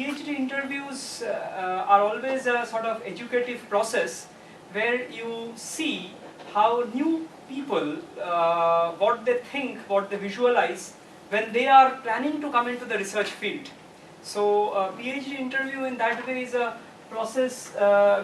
PhD interviews are always a sort of educative process where you see how new people, what they think, what they visualize when they are planning to come into the research field. So PhD interview in that way is a process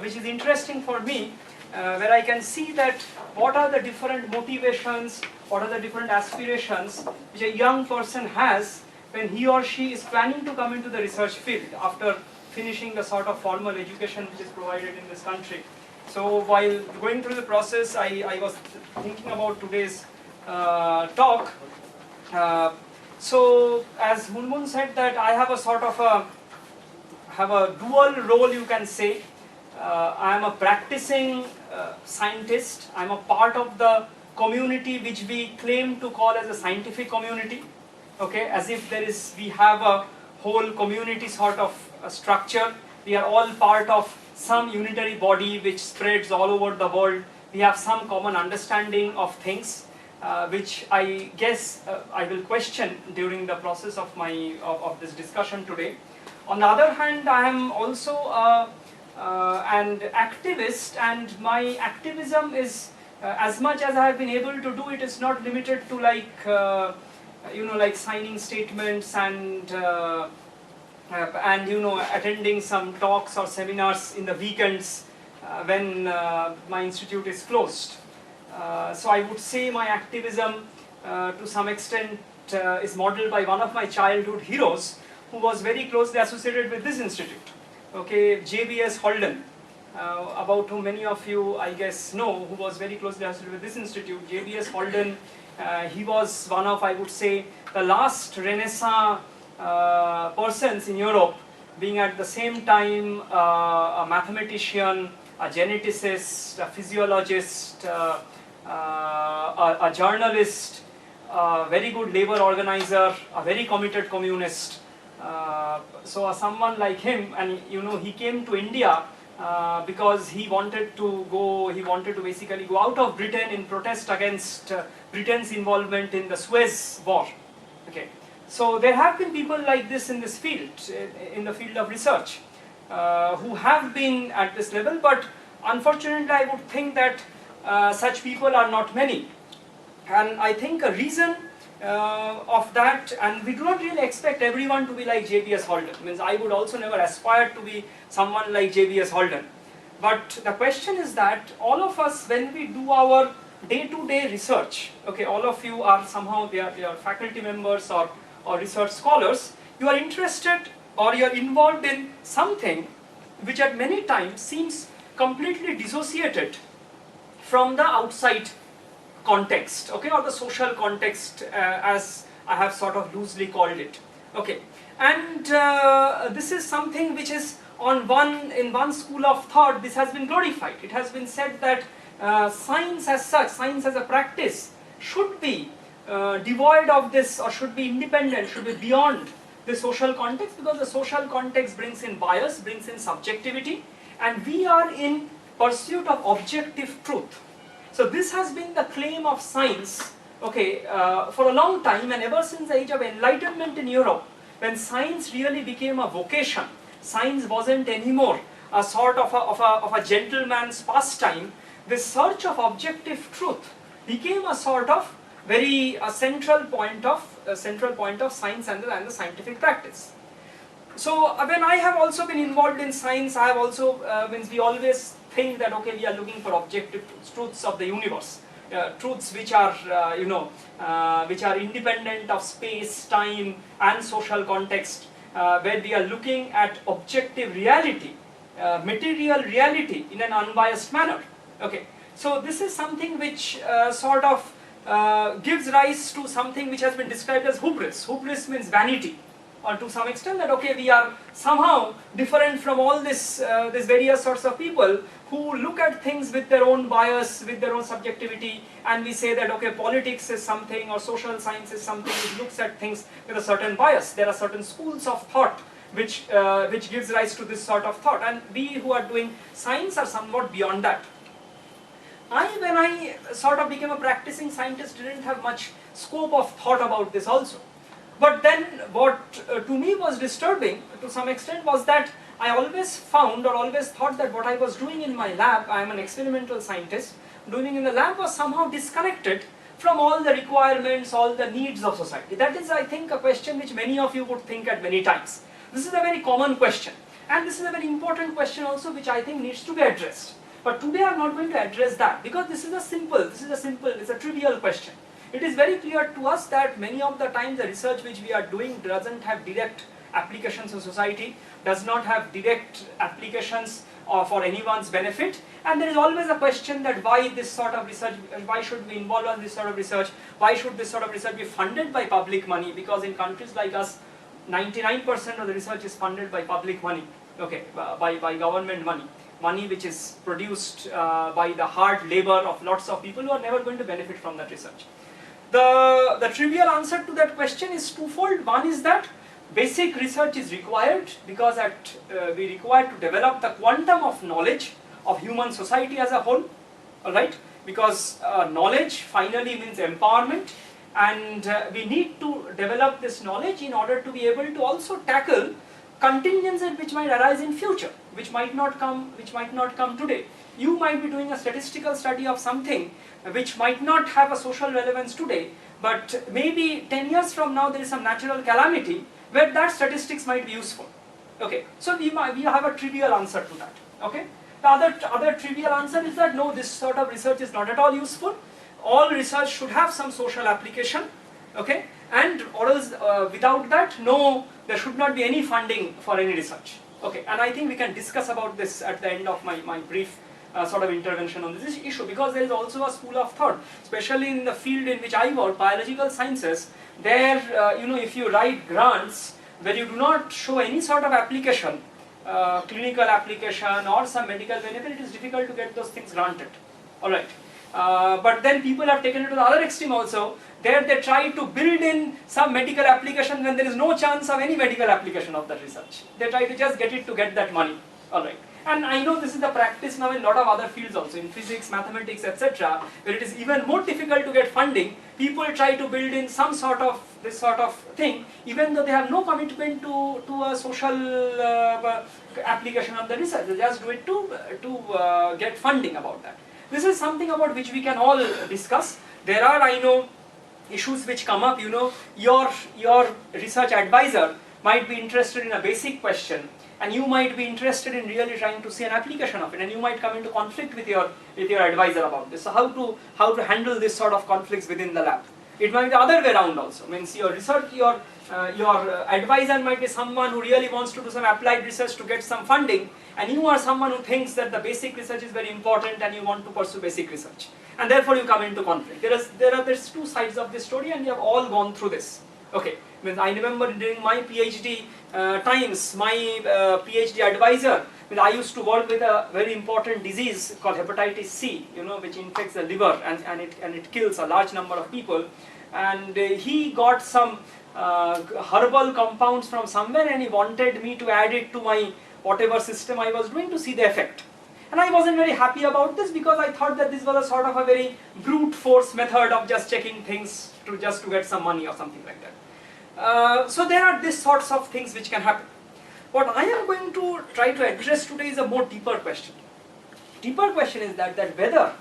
which is interesting for me, where I can see that what are the different motivations, what are the different aspirations which a young person has when he or she is planning to come into the research field after finishing the sort of formal education which is provided in this country. So while going through the process, I was thinking about today's talk. So as Munmun said, that I have a sort of a dual role, you can say. I am a practicing scientist. I am a part of the community which we claim to call as a scientific community. Okay, as if we have a whole community sort of structure. We are all part of some unitary body which spreads all over the world. We have some common understanding of things, which I guess I will question during the process of of this discussion today. On the other hand, I am also an activist, and my activism is, as much as I have been able to do, it is not limited to like signing statements and attending some talks or seminars in the weekends when my institute is closed. So I would say my activism to some extent is modeled by one of my childhood heroes who was very closely associated with this institute. Okay, JBS Holden, about whom many of you I guess know, who was very closely associated with this institute. JBS Holden, he was one of, I would say, the last Renaissance persons in Europe, being at the same time a mathematician, a geneticist, a physiologist, a journalist, a very good labor organizer, a very committed communist. So someone like him, and he came to India because he wanted to basically go out of Britain in protest against Britain's involvement in the Suez War. Okay, so there have been people like this in this field, in the field of research, who have been at this level, but unfortunately I would think that such people are not many. And I think a reason of that, and we do not really expect everyone to be like JBS Holden. Means I would also never aspire to be someone like JBS Holden. But the question is that all of us, when we do our day-to-day research, okay, all of you are somehow, they are faculty members or research scholars, you are interested or you are involved in something which at many times seems completely dissociated from the outside context, okay, or the social context, as I have sort of loosely called it. Okay, and this is something which is in one school of thought, this has been glorified. It has been said that science as such, science as a practice, should be devoid of this, or should be independent, should be beyond the social context, because the social context brings in bias, brings in subjectivity, and we are in pursuit of objective truth. So this has been the claim of science, okay, for a long time, and ever since the age of enlightenment in Europe, when science really became a vocation. Science wasn't anymore a sort of a gentleman's pastime. The search of objective truth became a sort of very central point of science and the scientific practice. So when I have also been involved in science, I have also, we always think that okay, we are looking for objective truths of the universe, truths which are which are independent of space, time, and social context, where we are looking at objective reality, material reality in an unbiased manner. Okay, so this is something which sort of gives rise to something which has been described as hubris. Hubris means vanity, or to some extent that okay, we are somehow different from all this various sorts of people who look at things with their own bias, with their own subjectivity, and we say that okay, politics is something, or social science is something which looks at things with a certain bias. There are certain schools of thought which gives rise to this sort of thought, and we who are doing science are somewhat beyond that. When I sort of became a practicing scientist, didn't have much scope of thought about this also. But then what to me was disturbing to some extent was that I always found or always thought that what I was doing in my lab, I am an experimental scientist, doing in the lab was somehow disconnected from all the requirements, all the needs of society. That is, I think, a question which many of you would think at many times. This is a very common question, and this is a very important question also which I think needs to be addressed. But today I am not going to address that because this is a trivial question. It is very clear to us that many of the times the research which we are doing doesn't have direct applications in society, does not have direct applications for anyone's benefit, and there is always a question that why this sort of research, why should we involve in this sort of research, why should this sort of research be funded by public money, because in countries like us 99% of the research is funded by public money, okay, by government money which is produced by the hard labor of lots of people who are never going to benefit from that research. The trivial answer to that question is twofold. One is that basic research is required because we require to develop the quantum of knowledge of human society as a whole, alright, because knowledge finally means empowerment, and we need to develop this knowledge in order to be able to also tackle contingencies which might arise in future, which might not come today. You might be doing a statistical study of something which might not have a social relevance today, but maybe 10 years from now there is some natural calamity where that statistics might be useful. Okay, so we have a trivial answer to that. Okay, the other trivial answer is that no, this sort of research is not at all useful. All research should have some social application. Okay, and or else without that, no, there should not be any funding for any research. Okay, and I think we can discuss about this at the end of my brief sort of intervention on this issue, because there is also a school of thought, especially in the field in which I work, biological sciences. There, if you write grants where you do not show any sort of application, clinical application or some medical benefit, it is difficult to get those things granted. All right. But then people have taken it to the other extreme also. There they try to build in some medical application when there is no chance of any medical application of that research. They try to just get it to get that money. All right. And I know this is the practice now in a lot of other fields also, in physics, mathematics, etc., where it is even more difficult to get funding. People try to build in some sort of this sort of thing, even though they have no commitment to a social application of the research. They just do it to get funding about that. This is something about which we can all discuss. There are, I know, issues which come up. Your research advisor might be interested in a basic question, and you might be interested in really trying to see an application of it, and you might come into conflict with your advisor about this. So how to handle this sort of conflicts within the lab? It might be the other way around also. Means your advisor might be someone who really wants to do some applied research to get some funding, and you are someone who thinks that the basic research is very important and you want to pursue basic research, and therefore you come into conflict. There's two sides of this story, and we have all gone through this. Okay, I remember during my PhD times, my PhD advisor, I used to work with a very important disease called hepatitis C, which infects the liver and it kills a large number of people. And he got some herbal compounds from somewhere, and he wanted me to add it to my whatever system I was doing to see the effect. And I wasn't very happy about this because I thought that this was a sort of a very brute force method of just checking things to get some money or something like that. So there are these sorts of things which can happen. What I am going to try to address today is a more deeper question. Deeper question is that whether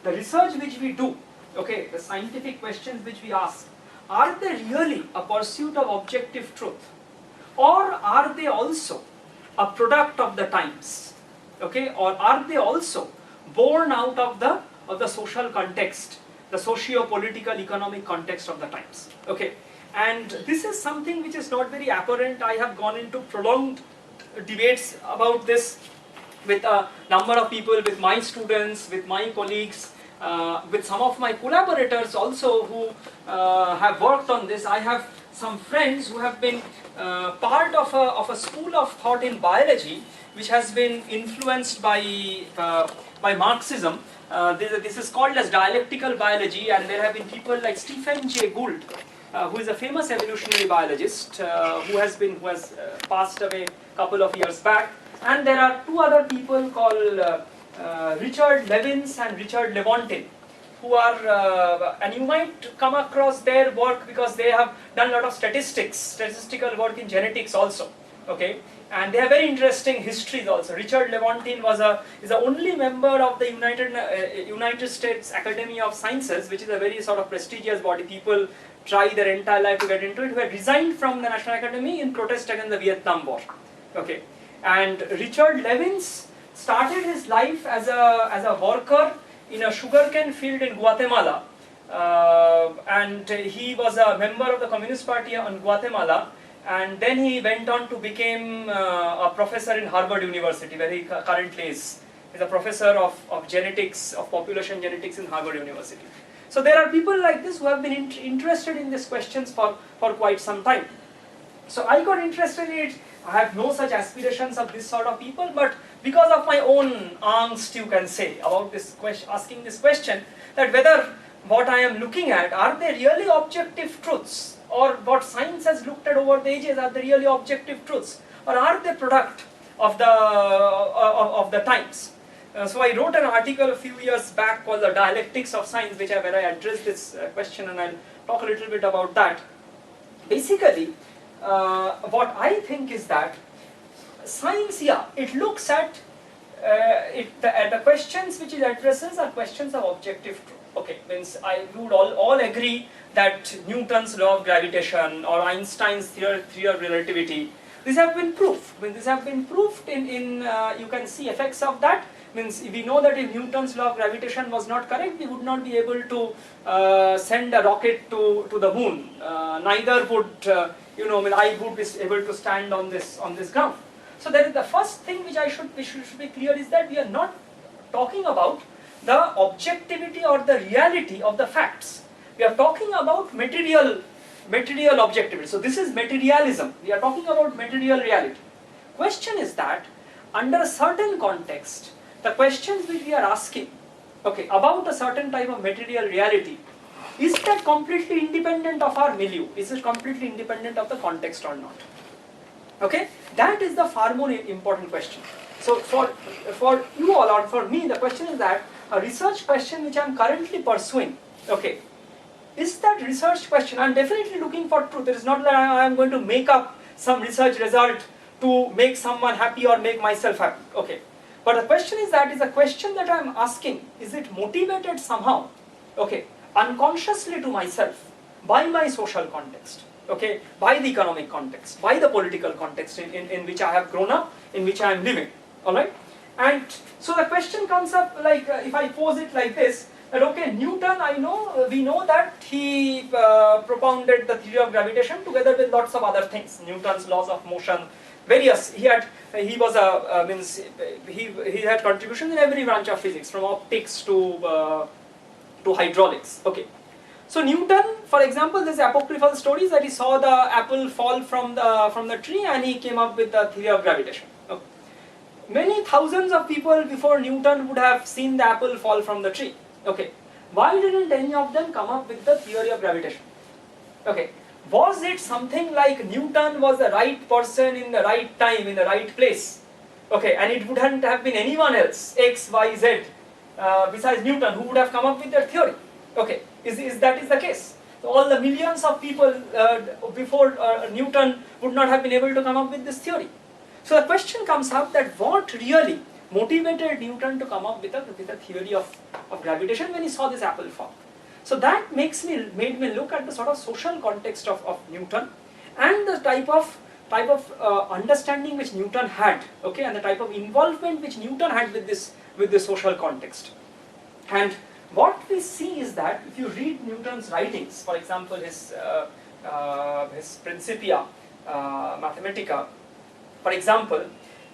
the research which we do, okay, the scientific questions which we ask, are they really a pursuit of objective truth, or are they also a product of the times, okay, or are they also born out of the social context, the socio-political economic context of the times, okay? And this is something which is not very apparent. I have gone into prolonged debates about this with a number of people, with my students, with my colleagues, with some of my collaborators also who have worked on this. I have some friends who have been part of a school of thought in biology which has been influenced by Marxism. This is called as dialectical biology, and there have been people like Stephen Jay Gould, who is a famous evolutionary biologist who has passed away a couple of years back. And there are two other people called Richard Levins and Richard Lewontin, who are, and you might come across their work because they have done a lot of statistical work in genetics also, okay, and they have very interesting histories also. Richard Lewontin is the only member of the United States Academy of Sciences, which is a very sort of prestigious body. People try their entire life to get into it, who had resigned from the National Academy in protest against the Vietnam War, okay. And Richard Lewins started his life as a worker in a sugarcane field in Guatemala, and he was a member of the Communist Party in Guatemala, and then he went on to become a professor in Harvard University, where he currently is. He's a professor of genetics, of population genetics in Harvard University. So there are people like this who have been interested in these questions for quite some time. So I got interested in it. I have no such aspirations of this sort of people, but because of my own angst, you can say, about this question, asking this question, that whether what I am looking at, are they really objective truths, or what science has looked at over the ages, are they really objective truths, or are they product of the times? So I wrote an article a few years back called The Dialectics of Science, where I addressed this question, and I'll talk a little bit about that. Basically, what I think is that science, yeah, it looks at the questions which it addresses are questions of objective truth. Okay, means we would all agree that Newton's law of gravitation or Einstein's theory of relativity, these have been proved. When these have been proved in you can see effects of that. Means we know that if Newton's law of gravitation was not correct, we would not be able to send a rocket to the moon. Neither would I would be able to stand on this ground. So that is the first thing which we should be clear, is that we are not talking about the objectivity or the reality of the facts. We are talking about material objectivity. So this is materialism. We are talking about material reality. Question is that under a certain context, the questions which we are asking, okay, about a certain type of material reality, is that completely independent of our milieu? Is it completely independent of the context or not? Okay, that is the far more important question. So for you all, or for me, the question is that a research question which I am currently pursuing, okay, is that research question, I am definitely looking for truth. It is not that I am going to make up some research result to make someone happy or make myself happy, okay. But the question is that, is a question that I am asking, is it motivated somehow, okay, unconsciously to myself, by my social context, okay, by the economic context, by the political context in which I have grown up, in which I am living, alright? And so the question comes up like, if I pose it like this, that okay, Newton, we know that he propounded the theory of gravitation together with lots of other things, Newton's laws of motion, various, he had contributions in every branch of physics, from optics to hydraulics, okay. So Newton, for example, there's apocryphal stories that he saw the apple fall from the tree and he came up with the theory of gravitation. Okay. Many thousands of people before Newton would have seen the apple fall from the tree. Okay. Why didn't any of them come up with the theory of gravitation? Okay. Was it something like Newton was the right person in the right time, in the right place? Okay, and it wouldn't have been anyone else, X, Y, Z, besides Newton, who would have come up with their theory. Okay, is that the case? So all the millions of people before Newton would not have been able to come up with this theory. So the question comes up that what really motivated Newton to come up with a theory of gravitation when he saw this apple fall? So that made me look at the sort of social context of Newton, and the type of understanding which Newton had, okay, and the type of involvement which Newton had with this social context. And what we see is that if you read Newton's writings, for example his Principia Mathematica, for example,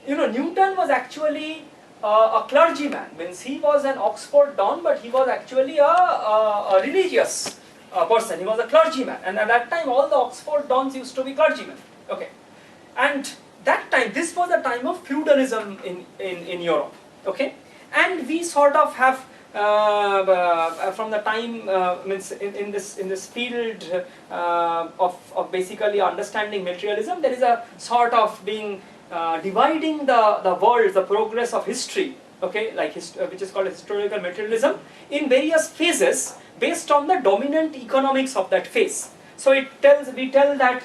Newton was actually a clergyman. Means he was an Oxford don, but he was actually a religious person. He was a clergyman, and at that time all the Oxford dons used to be clergymen. Okay, and that time, this was a time of feudalism in Europe. Okay, and we sort of have from the time means in this field of basically understanding materialism, there is a sort of being dividing the world, the progress of history, okay, like which is called historical materialism, in various phases based on the dominant economics of that phase. So we tell that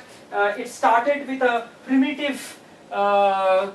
it started with a primitive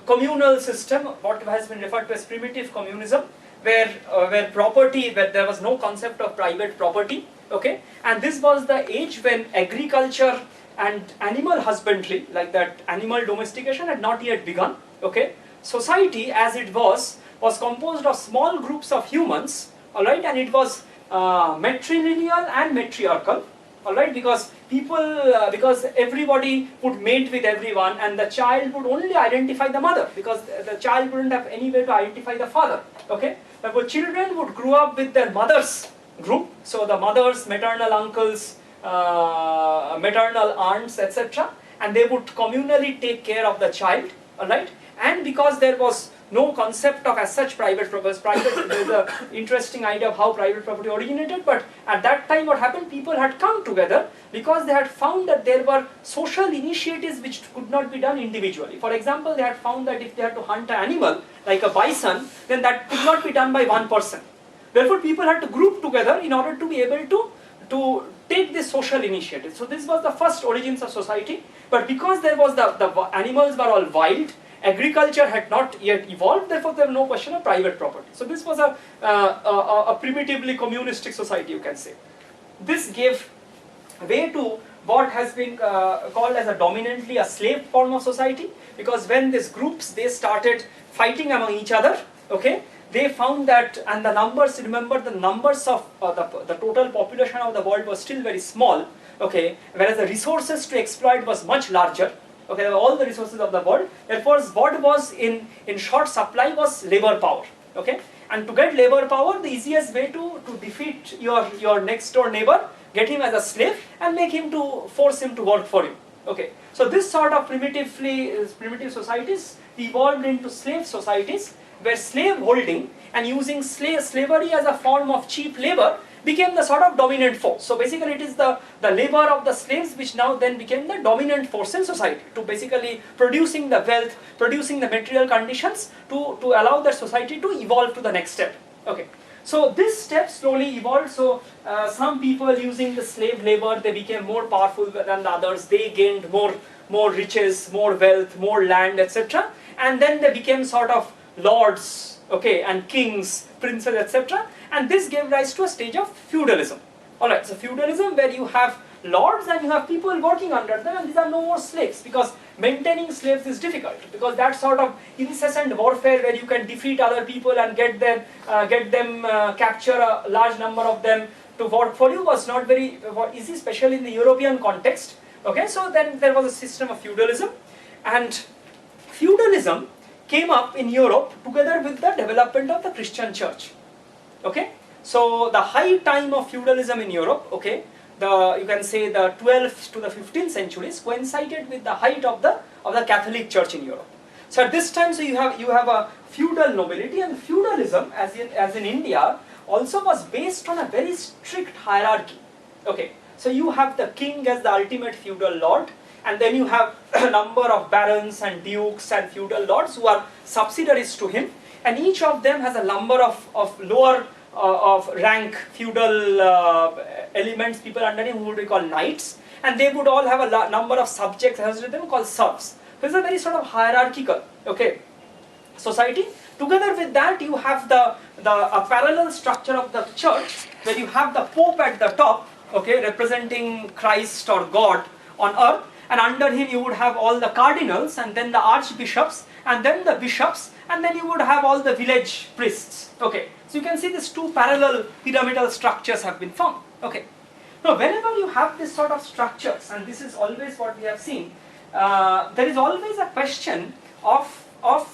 communal system, what has been referred to as primitive communism, where there was no concept of private property, okay, and this was the age when agriculture and animal husbandry, like that animal domestication, had not yet begun, okay. Society as it was composed of small groups of humans, alright, and it was matrilineal and matriarchal, alright, because because everybody would mate with everyone, and the child would only identify the mother, because the child wouldn't have any way to identify the father, okay. Therefore children would grow up with their mother's group, so the mothers, maternal uncles, maternal aunts, etc., and they would communally take care of the child, alright, and because there was no concept of as such private property. There is an interesting idea of how private property originated, but at that time what happened, people had come together because they had found that there were social initiatives which could not be done individually. For example, they had found that if they had to hunt an animal, like a bison, then that could not be done by one person. Therefore, people had to group together in order to be able to take this social initiative. So this was the first origins of society, but because there was the animals were all wild, agriculture had not yet evolved, therefore there was no question of private property. So this was a primitively communistic society, you can say. This gave way to what has been called as dominantly a slave form of society, because when these groups, they started fighting among each other, okay, they found that, and the numbers, remember the numbers of the total population of the world was still very small, okay, whereas the resources to exploit was much larger. Okay, all the resources of the world. Therefore, what was in short supply was labor power. Okay, and to get labor power, the easiest way to defeat your next door neighbor, get him as a slave and force him to work for you. Okay, so this sort of primitive societies evolved into slave societies, where slave holding and using slavery as a form of cheap labor became the sort of dominant force. So basically it is the labor of the slaves which now then became the dominant force in society, to basically producing the wealth, producing the material conditions to allow the society to evolve to the next step. Okay, so this step slowly evolved. So some people using the slave labor, they became more powerful than the others, they gained more riches, more wealth, more land, etc., and then they became sort of lords, okay, and kings, princes, etc., and this gave rise to a stage of feudalism. Alright, so feudalism, where you have lords and you have people working under them, and these are no more slaves, because maintaining slaves is difficult, because that sort of incessant warfare where you can defeat other people and get them capture a large number of them to work for you was not very easy, especially in the European context. Okay, so then there was a system of feudalism, and feudalism came up in Europe together with the development of the Christian church. Okay, so the high time of feudalism in Europe, okay, you can say the 12th to the 15th centuries coincided with the height of the Catholic Church in Europe. So at this time, so you have a feudal nobility, and feudalism, as in India, also was based on a very strict hierarchy. Okay, so you have the king as the ultimate feudal lord, and then you have a number of barons and dukes and feudal lords who are subsidiaries to him, and each of them has a number of lower of rank feudal elements, people under him, who would be called knights, and they would all have a number of subjects associated with them called serfs. So it's a very sort of hierarchical, okay, society. Together with that, you have a parallel structure of the church, where you have the Pope at the top, okay, representing Christ or God on earth, and under him you would have all the cardinals, and then the archbishops, and then the bishops, and then you would have all the village priests. Okay, so you can see these two parallel pyramidal structures have been formed. Okay, now whenever you have this sort of structures, and this is always what we have seen, there is always a question of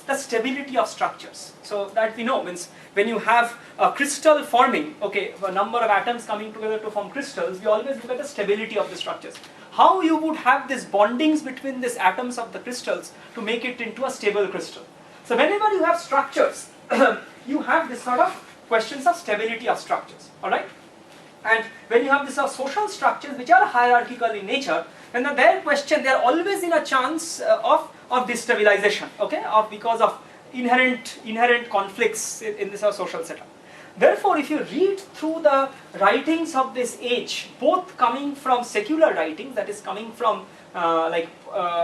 the stability of structures. So that we know, means when you have a crystal forming, okay, a number of atoms coming together to form crystals, we always look at the stability of the structures. How you would have these bondings between these atoms of the crystals to make it into a stable crystal. So whenever you have structures, you have this sort of questions of stability of structures, alright? And when you have these social structures which are hierarchical in nature, then they are always in a chance of destabilization, okay, because of inherent conflicts in this social setup. Therefore, if you read through the writings of this age, both coming from secular writings, that is coming from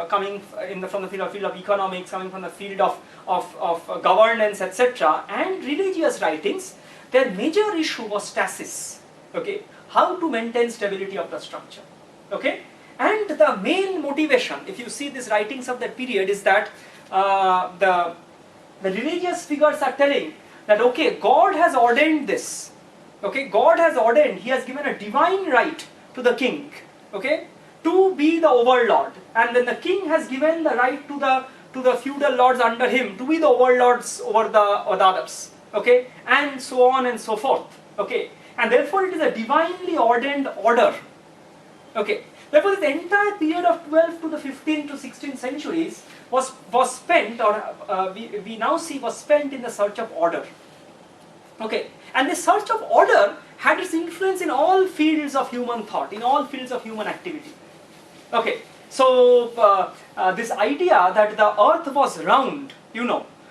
coming from the field of economics, coming from the field of governance, etc., and religious writings, their major issue was stasis. Okay, how to maintain stability of the structure. Okay, and the main motivation, if you see these writings of that period, is that the religious figures are telling that, okay, God has ordained this. Okay, God has ordained, He has given a divine right to the king. Okay, to be the overlord, and then the king has given the right to the feudal lords under him to be the overlords over the others. Okay, and so on and so forth. Okay, and therefore it is a divinely ordained order. Okay, therefore this entire period of 12th to the 15th to 16th centuries was spent, or we now see was spent in the search of order. Okay, and this search of order had its influence in all fields of human thought, in all fields of human activity. Okay, so this idea that the earth was round,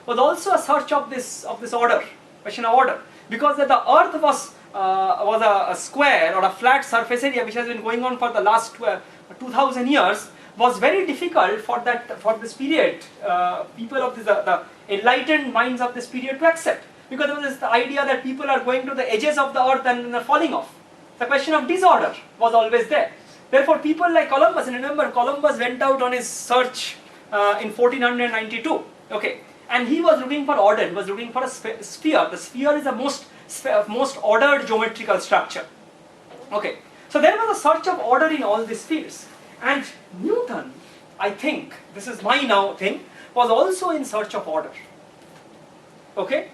was also a search of this order, question of order, because that the earth was a square or a flat surface area which has been going on for the last 2000 years, was very difficult for this period, people of the enlightened minds of this period to accept, because there was this idea that people are going to the edges of the earth and are falling off. The question of disorder was always there. Therefore, people like Columbus, and remember, Columbus went out on his search in 1492. Okay, and he was looking for order. He was looking for a sphere. The sphere is the most ordered geometrical structure. Okay, so there was a search of order in all these fields. And Newton, I think, this is my now thing, was also in search of order. Okay,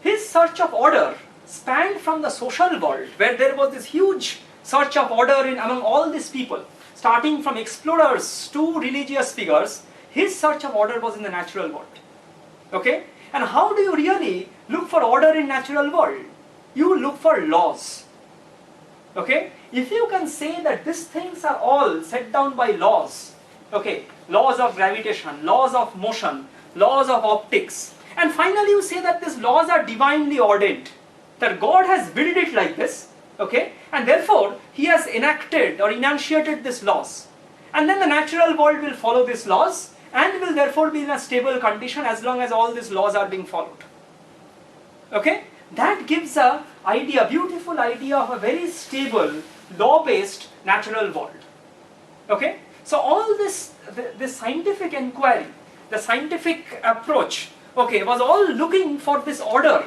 his search of order spanned from the social world, where there was this huge search of order among all these people, starting from explorers to religious figures. His search of order was in the natural world. Okay, and how do you really look for order in natural world? You look for laws. Okay, if you can say that these things are all set down by laws, okay, laws of gravitation, laws of motion, laws of optics, and finally you say that these laws are divinely ordained, that God has built it like this, okay, and therefore He has enacted or enunciated these laws, and then the natural world will follow these laws and will therefore be in a stable condition as long as all these laws are being followed. Okay, that gives a beautiful idea of a very stable, law-based natural world. Okay, so all this scientific inquiry, the scientific approach, okay, was all looking for this order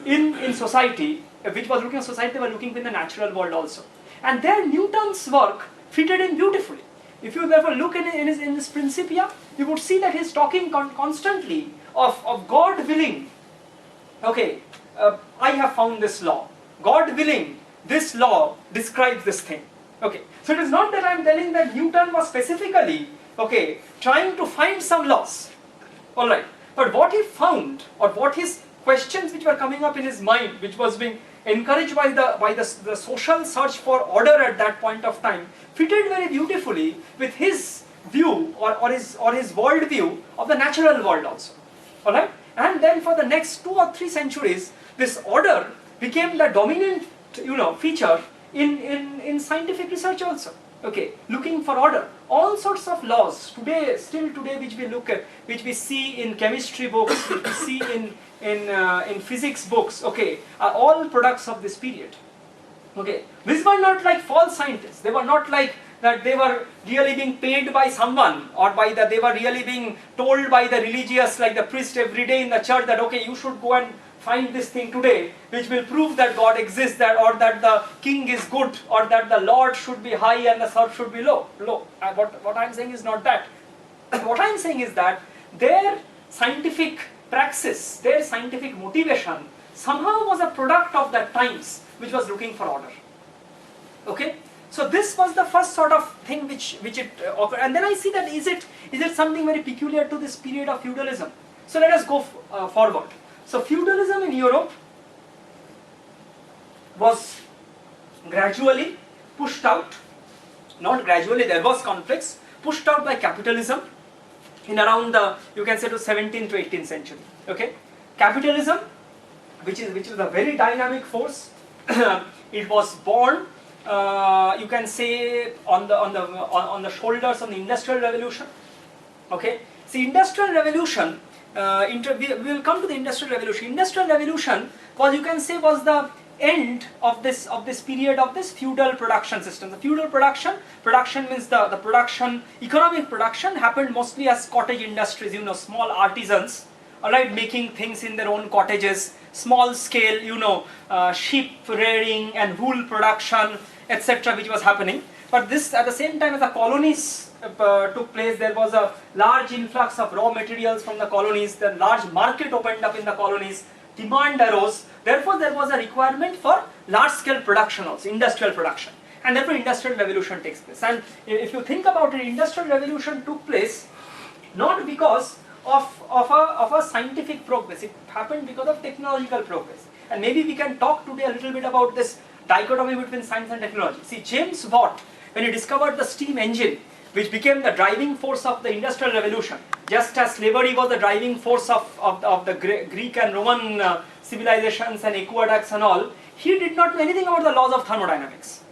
in society, which was looking at society, they were looking in the natural world also. And there Newton's work fitted in beautifully. If you therefore look in his Principia, you would see that he's talking constantly of God willing, okay, I have found this law. God willing, this law describes this thing. Okay, so it is not that I am telling that Newton was specifically, okay, trying to find some laws. Alright, but what he found, or what his questions which were coming up in his mind, which was being encouraged by the social search for order at that point of time, fitted very beautifully with his view or his world view of the natural world also. Alright, and then for the next 2 or 3 centuries, this order became the dominant, feature in scientific research also. Okay, looking for order. All sorts of laws still today, which we look at, which we see in chemistry books, which we see in physics books, okay, are all products of this period. Okay, these were not like false scientists. They were not like that they were really being paid by someone, or they were really being told by the religious, like the priest every day in the church, that okay, you should go and find this thing today, which will prove that God exists, or that the king is good, or that the Lord should be high and the serf should be low. What I am saying is not that. What I am saying is that their scientific praxis, their scientific motivation somehow was a product of that times which was looking for order. Okay, so this was the first sort of thing which it occurred, and then I see that is it something very peculiar to this period of feudalism. So let us go forward. So feudalism in Europe was gradually pushed out, not gradually, there was conflicts, pushed out by capitalism. in around the, you can say, to 17th to 18th century. Okay, capitalism, which is a very dynamic force. It was born, you can say, on the shoulders of the Industrial Revolution. Okay, see, Industrial Revolution. We will come to the Industrial Revolution. Industrial Revolution was, you can say, was the end of this period of this feudal production system. The feudal production means the production, economic production happened mostly as cottage industries, you know, small artisans, alright, making things in their own cottages, small scale, you know, sheep rearing and wool production, etc., which was happening. But this, at the same time as the colonies took place, there was a large influx of raw materials from the colonies, the large market opened up in the colonies, demand arose, therefore there was a requirement for large scale production also, industrial production, and therefore Industrial Revolution takes place. And if you think about it, Industrial Revolution took place not because of a scientific progress, it happened because of technological progress. And maybe we can talk today a little bit about this dichotomy between science and technology. See, James Watt, when he discovered the steam engine, which became the driving force of the Industrial Revolution, just as slavery was the driving force of the Greek and Roman civilizations and aqueducts and all, he did not know anything about the laws of thermodynamics.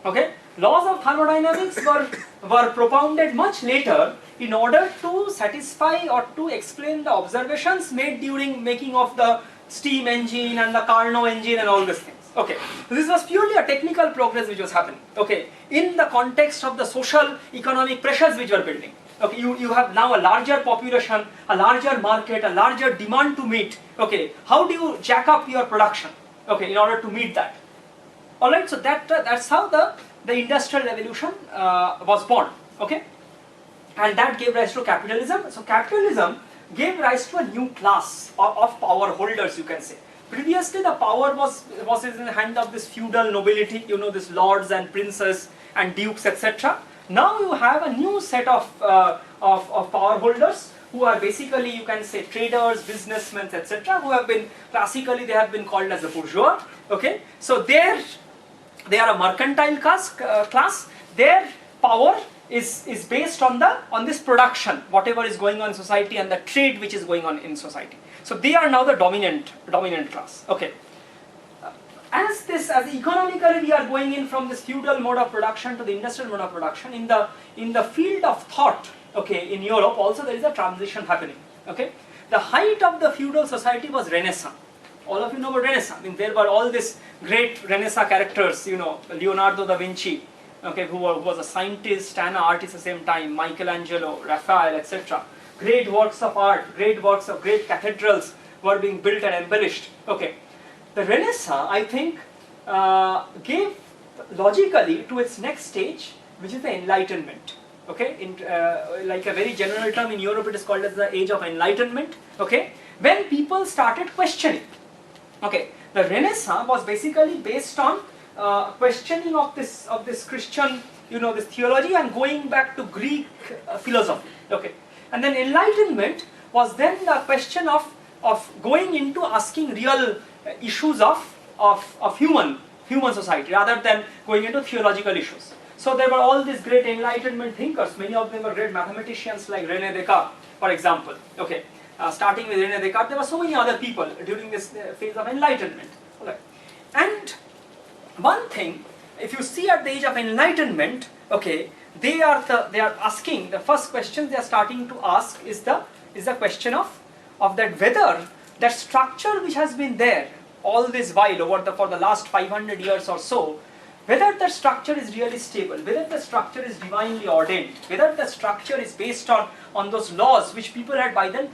Okay, laws of thermodynamics were propounded much later in order to satisfy or to explain the observations made during making of the steam engine and the Carnot engine and all these things. Okay, so this was purely a technical progress which was happening, okay, in the context of the social economic pressures which were building. Okay, you have now a larger population, a larger market, a larger demand to meet. Okay, how do you jack up your production, okay, in order to meet that? Alright, so that's how the Industrial Revolution was born, okay, and that gave rise to capitalism. So capitalism gave rise to a new class of power holders, you can say. Previously, the power was in the hand of this feudal nobility, you know, this lords and princes and dukes, etc. Now you have a new set of power holders who are basically, you can say, traders, businessmen, etc., who have been, classically they have been called as the bourgeois. Okay, so they are a mercantile class. Their power is based on this production, whatever is going on in society, and the trade which is going on in society. So they are now the dominant class. Okay. As economically we are going in from this feudal mode of production to the industrial mode of production, in the field of thought, okay, in Europe also there is a transition happening. Okay. The height of the feudal society was Renaissance. All of you know about Renaissance. I mean, there were all these great Renaissance characters, you know, Leonardo da Vinci, okay, who was a scientist and an artist at the same time, Michelangelo, Raphael, etc. Great works of art, great cathedrals were being built and embellished. Okay, the Renaissance, I think, gave logically to its next stage, which is the Enlightenment. Okay, like a very general term in Europe, it is called as the Age of Enlightenment. Okay, when people started questioning. Okay, the Renaissance was basically based on questioning of this Christian, you know, this theology, and going back to Greek philosophy. Okay. And then Enlightenment was then the question of going into asking real issues of human society rather than going into theological issues. So there were all these great Enlightenment thinkers. Many of them were great mathematicians like René Descartes, for example. Okay, starting with René Descartes, there were so many other people during this phase of Enlightenment. Okay. And one thing, if you see at the age of Enlightenment, okay, they are asking, the first question they are starting to ask is the question of that whether that structure which has been there all this while for the last 500 years or so, whether the structure is really stable, whether the structure is divinely ordained, whether the structure is based on those laws which people had by then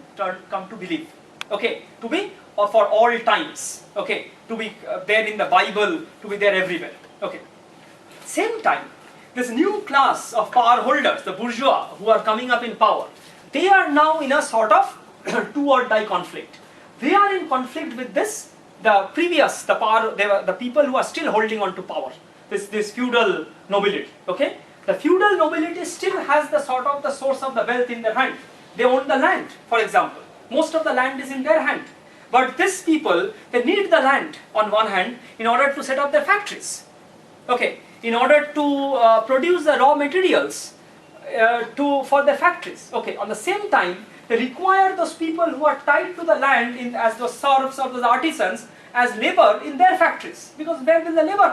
come to believe, okay, to be for all times, okay, to be there in the Bible, to be there everywhere, okay. Same time, this new class of power holders, the bourgeois, who are coming up in power, they are now in a sort of do or die conflict. They are in conflict with the people who are still holding on to power, this feudal nobility, okay. The feudal nobility still has the source of the wealth in their hand. They own the land, for example. Most of the land is in their hand. But these people, they need the land on one hand in order to set up their factories, okay, in order to produce the raw materials for their factories. Okay, on the same time, they require those people who are tied to the land as those serfs or those artisans as labor in their factories, because where will the labor